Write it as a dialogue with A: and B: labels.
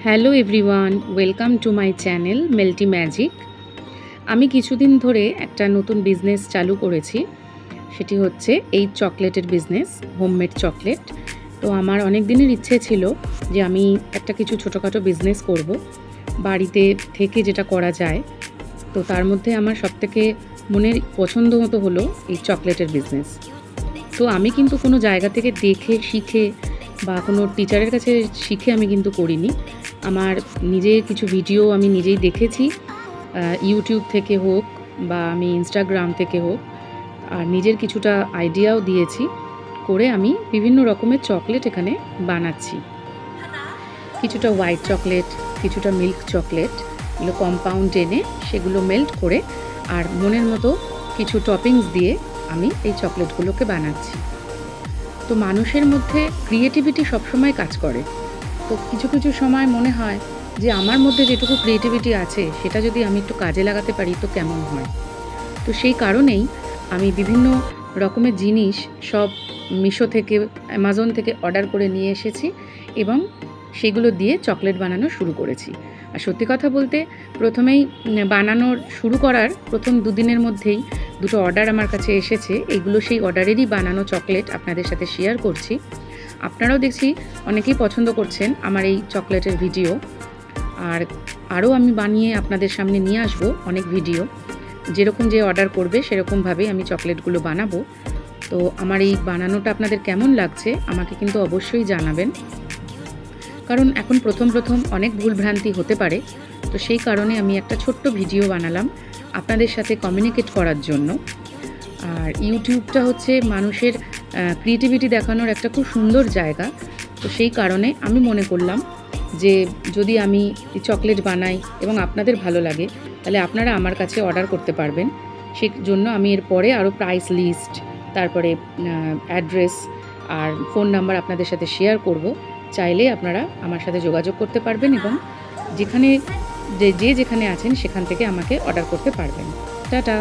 A: Hello everyone, welcome to my channel Melty Magic. আমি কিছুদিন ধরে একটা নতুন বিজনেস চালু করেছি, সেটি হচ্ছে এই চকলেটের বিজনেস, হোমমেড চকলেট। তো আমার অনেক দিনের ইচ্ছে ছিল যে আমি একটা কিছু ছোটোখাটো বিজনেস করব, বাড়িতে থেকে যেটা করা যায়। তো তার মধ্যে আমার সবথেকে মনের পছন্দ মতো হলো এই চকলেটের বিজনেস। তো আমি কিন্তু কোনো জায়গা থেকে দেখে শিখে বা কোনো টিচারের কাছে শিখে আমি কিন্তু করিনি। আমার নিজের কিছু ভিডিও আমি নিজেই দেখেছি, ইউটিউব থেকে হোক বা আমি ইনস্টাগ্রাম থেকে হোক, আর নিজের কিছুটা আইডিয়াও দিয়েছি, করে আমি বিভিন্ন রকমের চকলেট এখানে বানাচ্ছি। কিছুটা হোয়াইট চকলেট, কিছুটা মিল্ক চকলেট, এগুলো কম্পাউন্ড এনে সেগুলো মেল্ট করে আর মনের মতো কিছু টপিংস দিয়ে আমি এই চকলেটগুলোকে বানাচ্ছি। তো মানুষের মধ্যে ক্রিয়েটিভিটি সবসময় কাজ করে। তো কিছু কিছু সময় মনে হয় যে আমার মধ্যে যেটুকু ক্রিয়েটিভিটি আছে সেটা যদি আমি একটু কাজে লাগাতে পারি তো কেমন হয়। তো সেই কারণেই আমি বিভিন্ন রকমের জিনিস সব মিশো থেকে, অ্যামাজন থেকে অর্ডার করে নিয়ে এসেছি এবং সেগুলো দিয়ে চকলেট বানানো শুরু করেছি। আর সত্যি কথা বলতে প্রথমেই বানানোর শুরু করার প্রথম দুদিনের মধ্যেই দুটো অর্ডার আমার কাছে এসেছে। এগুলো সেই অর্ডারেরই বানানো চকলেট, আপনাদের সাথে শেয়ার করছি। আপনারাও দেখছি অনেকেই পছন্দ করছেন আমার এই চকলেটের ভিডিও, আর আরও আমি বানিয়ে আপনাদের সামনে নিয়ে আসবো অনেক ভিডিও। যেরকম যে অর্ডার করবে সেরকমভাবেই আমি চকলেটগুলো বানাবো। তো আমার এই বানানোটা আপনাদের কেমন লাগছে আমাকে কিন্তু অবশ্যই জানাবেন, কারণ এখন প্রথম অনেক ভুলভ্রান্তি হতে পারে। তো সেই কারণে আমি একটা ছোট্ট ভিডিও বানালাম আপনাদের সাথে কমিউনিকেট করার জন্য। আর ইউটিউবটা হচ্ছে মানুষের ক্রিয়েটিভিটি দেখানোর একটা খুব সুন্দর জায়গা। তো সেই কারণে আমি মনে করলাম যে যদি আমি চকলেট বানাই এবং আপনাদের ভালো লাগে, তাহলে আপনারা আমার কাছে অর্ডার করতে পারবেন। সেই জন্য আমি এরপরে আরও প্রাইস লিস্ট, তারপরে অ্যাড্রেস আর ফোন নাম্বার আপনাদের সাথে শেয়ার করব। চাইলে আপনারা আমার সাথে যোগাযোগ করতে পারবেন এবং যেখানে যেখানে আছেন সেখান থেকে আমাকে অর্ডার করতে পারবেন। টাটা।